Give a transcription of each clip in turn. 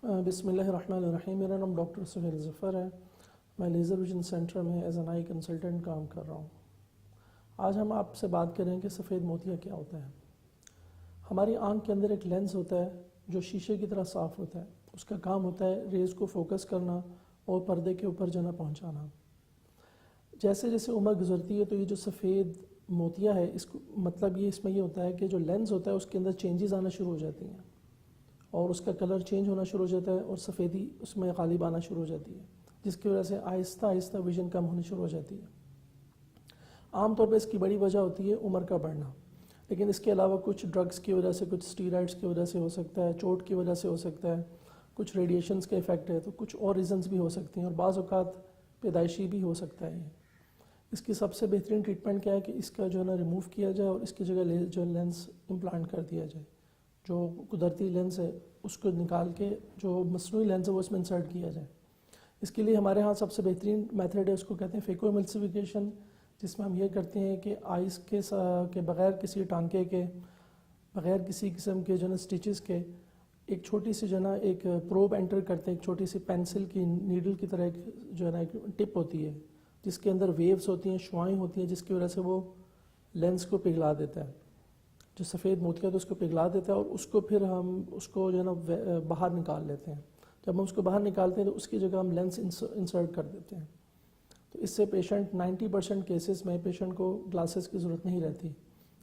بسم اللہ الرحمن الرحیم. میرا نام ڈاکٹر سہیل ظفر ہے. میں لیزر ویژن سینٹر میں ایز این آئی کنسلٹنٹ کام کر رہا ہوں. آج ہم آپ سے بات کریں کہ سفید موتیا کیا ہوتا ہے. ہماری آنکھ کے اندر ایک لینس ہوتا ہے جو شیشے کی طرح صاف ہوتا ہے. اس کا کام ہوتا ہے ریز کو فوکس کرنا اور پردے کے اوپر جو ہے پہنچانا. جیسے جیسے عمر گزرتی ہے تو یہ جو سفید موتیا ہے اس کو مطلب اس میں یہ ہوتا ہے کہ جو لینس ہوتا ہے اس کے اندر چینجز آنا شروع ہو جاتی ہیں اور اس کا کلر چینج ہونا شروع ہو جاتا ہے اور سفیدی اس میں غالب آنا شروع ہو جاتی ہے، جس کی وجہ سے آہستہ آہستہ ویژن کم ہونی شروع ہو جاتی ہے. عام طور پہ اس کی بڑی وجہ ہوتی ہے عمر کا بڑھنا، لیکن اس کے علاوہ کچھ ڈرگس کی وجہ سے، کچھ اسٹیرائڈس کی وجہ سے ہو سکتا ہے، چوٹ کی وجہ سے ہو سکتا ہے، کچھ ریڈیشنز کے افیکٹ ہے، تو کچھ اور ریزنز بھی ہو سکتی ہیں اور بعض اوقات پیدائشی بھی ہو سکتا ہے. اس کی سب سے بہترین ٹریٹمنٹ کیا ہے کہ اس کا جو ہے نا ریموو کیا جائے اور اس کی جگہ جو لینس امپلانٹ کر دیا جائے. جو قدرتی لینس ہے اس کو نکال کے جو مصنوعی لینس ہے وہ اس میں انسرٹ کیا جائے. اس کے لیے ہمارے ہاں سب سے بہترین میتھڈ ہے، اس کو کہتے ہیں فیکو ایملسیفیکیشن، جس میں ہم یہ کرتے ہیں کہ آئس کے بغیر کسی ٹانکے کے، بغیر کسی قسم کے جو ہے نا اسٹیچز کے، ایک چھوٹی سی جو ہے نا ایک پروب انٹر کرتے ہیں، ایک چھوٹی سی پینسل کی نیڈل کی طرح ایک جو ہے نا ایک ٹپ ہوتی ہے جس کے اندر ویوز ہوتی ہیں، شعائیں ہوتی ہیں، جس کی وجہ سے وہ لینس کو پگھلا دیتا ہے. جو سفید موتیا تو اس کو پگھلا دیتا ہے اور اس کو پھر ہم اس کو جو ہے نا باہر نکال لیتے ہیں. جب ہم اس کو باہر نکالتے ہیں تو اس کی جگہ ہم لینس انسرٹ کر دیتے ہیں. تو اس سے پیشنٹ 90% کیسز میں پیشنٹ کو گلاسز کی ضرورت نہیں رہتی.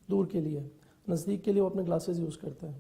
دور کے لیے، نزدیک کے لیے وہ اپنے گلاسز یوز کرتا ہے.